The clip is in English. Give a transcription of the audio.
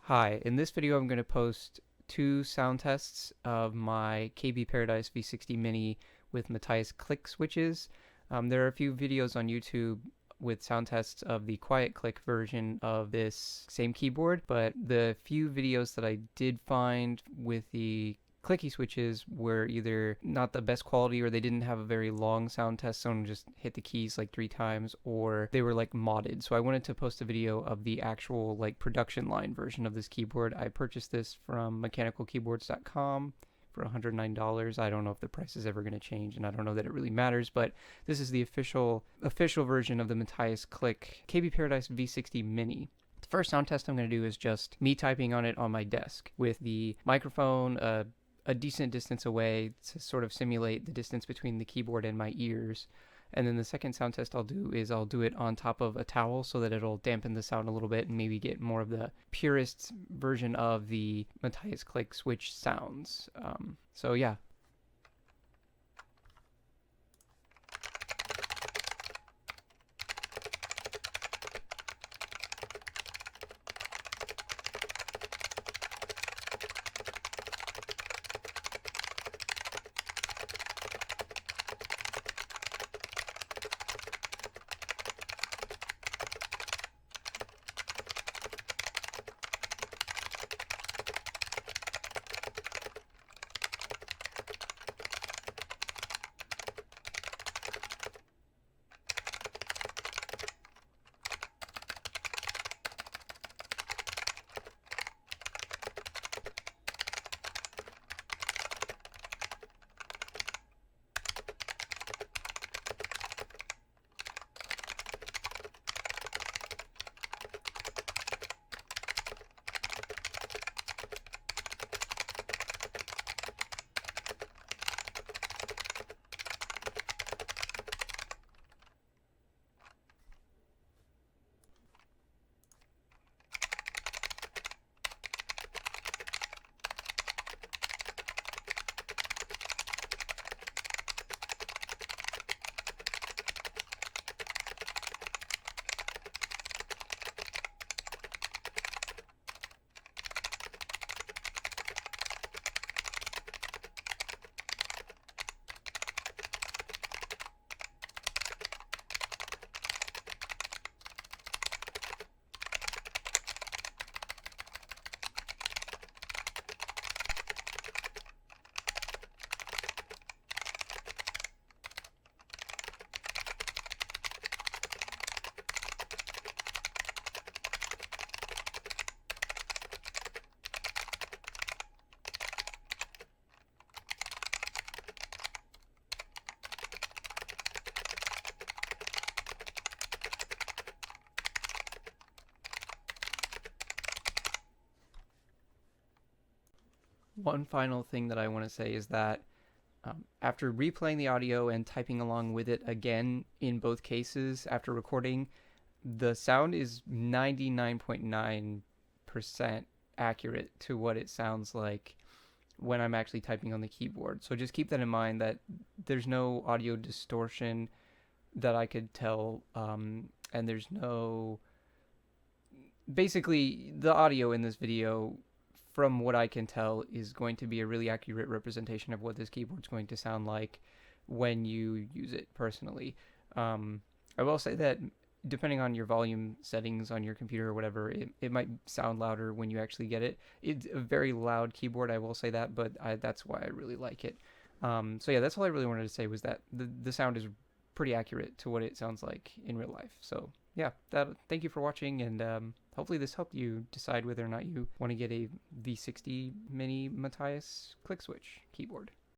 Hi, in this video I'm going to post two sound tests of my KBParadise V60 Mini with Matias click switches. There are a few videos on YouTube with sound tests of the quiet click version of this same keyboard, but the few videos that I did find with the clicky switches were either not the best quality, or they didn't have a very long sound test, someone just hit the keys like 3 times, or they were like modded. So I wanted to post a video of the actual like production line version of this keyboard. I purchased this from mechanicalkeyboards.com for $109. I don't know if the price is ever going to change, and I don't know that it really matters, but this is the official version of the Matias Click KBParadise V60 Mini. The first sound test I'm going to do is just me typing on it on my desk with the microphone a decent distance away to sort of simulate the distance between the keyboard and my ears. And then the second sound test I'll do is I'll do it on top of a towel so that it'll dampen the sound a little bit and maybe get more of the purest version of the Matias click switch sounds. So yeah. One final thing that I want to say is that after replaying the audio and typing along with it again in both cases after recording, the sound is 99.9% accurate to what it sounds like when I'm actually typing on the keyboard. So just keep that in mind, that there's no audio distortion that I could tell, and there's no... Basically, the audio in this video, from what I can tell, is going to be a really accurate representation of what this keyboard's going to sound like when you use it personally. I will say that depending on your volume settings on your computer or whatever, it might sound louder when you actually get it. It's a very loud keyboard, I will say that, but that's why I really like it. So yeah, that's all I really wanted to say, was that the sound is pretty accurate to what it sounds like in real life. So yeah, thank you for watching, and hopefully this helped you decide whether or not you want to get a V60 Mini Matias click switch keyboard.